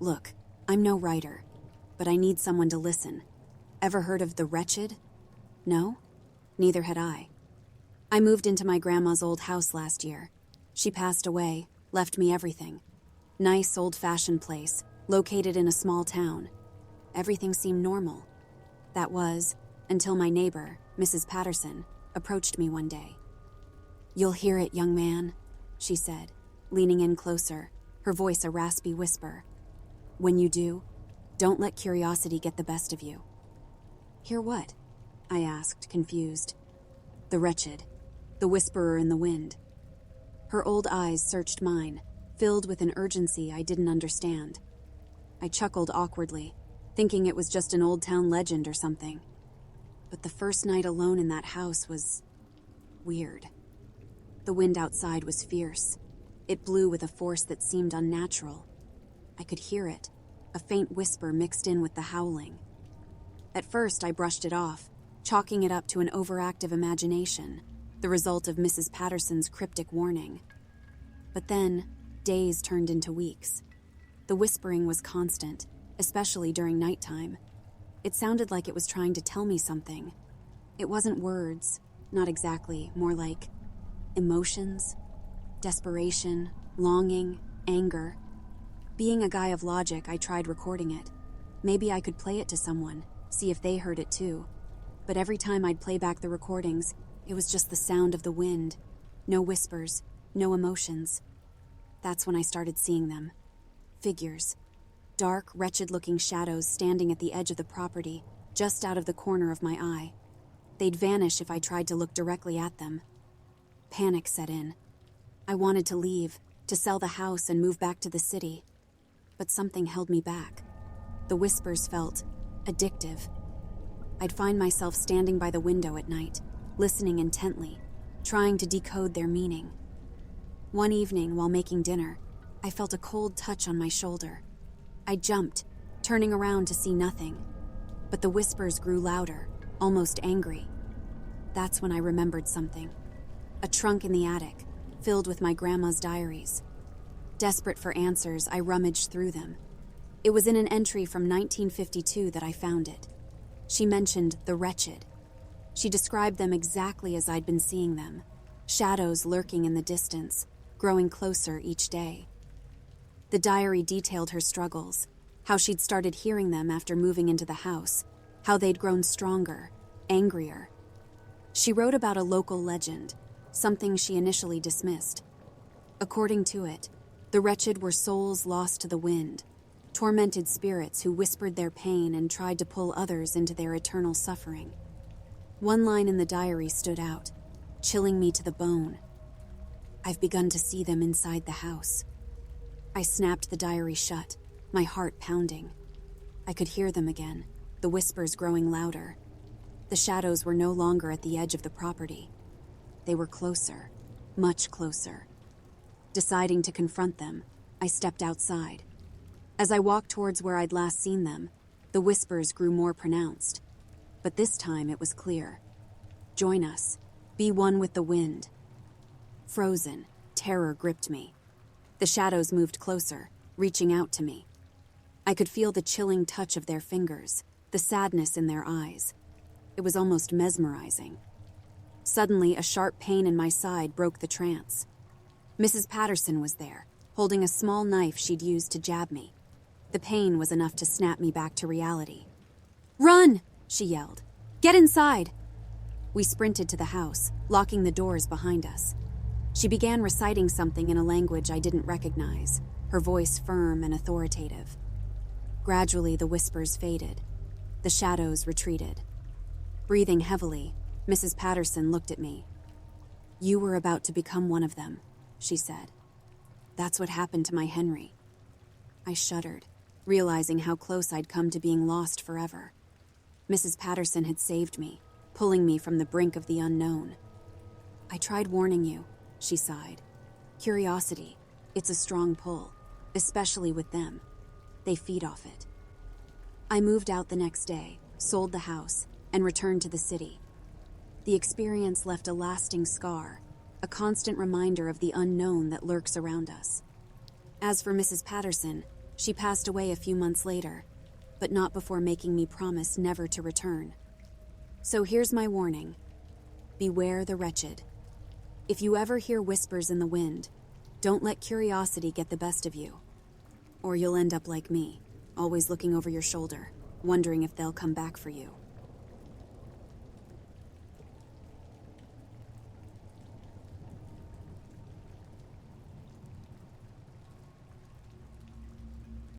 Look, I'm no writer, but I need someone to listen. Ever heard of the Wretched? No? Neither had I. I moved into my grandma's old house last year. She passed away, left me everything. Nice, old-fashioned place, located in a small town. Everything seemed normal. That was, until my neighbor, Mrs. Patterson, approached me one day. "You'll hear it, young man," she said, leaning in closer, her voice a raspy whisper. "When you do, don't let curiosity get the best of you." "Hear what?" I asked, confused. "The Wretched, the whisperer in the wind." Her old eyes searched mine, filled with an urgency I didn't understand. I chuckled awkwardly, thinking it was just an old town legend or something. But the first night alone in that house was weird. The wind outside was fierce. It blew with a force that seemed unnatural. I could hear it, a faint whisper mixed in with the howling. At first, I brushed it off, chalking it up to an overactive imagination, the result of Mrs. Patterson's cryptic warning. But then, days turned into weeks. The whispering was constant, especially during nighttime. It sounded like it was trying to tell me something. It wasn't words, not exactly, more like emotions, desperation, longing, anger. Being a guy of logic, I tried recording it. Maybe I could play it to someone, see if they heard it too. But every time I'd play back the recordings, it was just the sound of the wind. No whispers, no emotions. That's when I started seeing them. Figures. Dark, wretched-looking shadows standing at the edge of the property, just out of the corner of my eye. They'd vanish if I tried to look directly at them. Panic set in. I wanted to leave, to sell the house and move back to the city. But something held me back. The whispers felt addictive. I'd find myself standing by the window at night, listening intently, trying to decode their meaning. One evening, while making dinner, I felt a cold touch on my shoulder. I jumped, turning around to see nothing. But the whispers grew louder, almost angry. That's when I remembered something. A trunk in the attic, filled with my grandma's diaries. Desperate for answers, I rummaged through them. It was in an entry from 1952 that I found it. She mentioned the Wretched. She described them exactly as I'd been seeing them, shadows lurking in the distance, growing closer each day. The diary detailed her struggles, how she'd started hearing them after moving into the house, how they'd grown stronger, angrier. She wrote about a local legend, something she initially dismissed. According to it, the Wretched were souls lost to the wind, tormented spirits who whispered their pain and tried to pull others into their eternal suffering. One line in the diary stood out, chilling me to the bone. "I've begun to see them inside the house." I snapped the diary shut, my heart pounding. I could hear them again, the whispers growing louder. The shadows were no longer at the edge of the property. They were closer, much closer. Deciding to confront them, I stepped outside. As I walked towards where I'd last seen them, the whispers grew more pronounced. But this time it was clear. "Join us. Be one with the wind." Frozen, terror gripped me. The shadows moved closer, reaching out to me. I could feel the chilling touch of their fingers, the sadness in their eyes. It was almost mesmerizing. Suddenly, a sharp pain in my side broke the trance. Mrs. Patterson was there, holding a small knife she'd used to jab me. The pain was enough to snap me back to reality. "Run!" she yelled. "Get inside!" We sprinted to the house, locking the doors behind us. She began reciting something in a language I didn't recognize, her voice firm and authoritative. Gradually, the whispers faded. The shadows retreated. Breathing heavily, Mrs. Patterson looked at me. "You were about to become one of them," she said. "That's what happened to my Henry." I shuddered, realizing how close I'd come to being lost forever. Mrs. Patterson had saved me, pulling me from the brink of the unknown. "I tried warning you," she sighed. "Curiosity, it's a strong pull, especially with them. They feed off it." I moved out the next day, sold the house, and returned to the city. The experience left a lasting scar, a constant reminder of the unknown that lurks around us. As for Mrs. Patterson, She passed away a few months later, but not before making me promise never to return. So here's my warning. Beware the wretched. If you ever hear whispers in the wind, don't let curiosity get the best of you. Or you'll end up like me, always looking over your shoulder, wondering if they'll come back for you.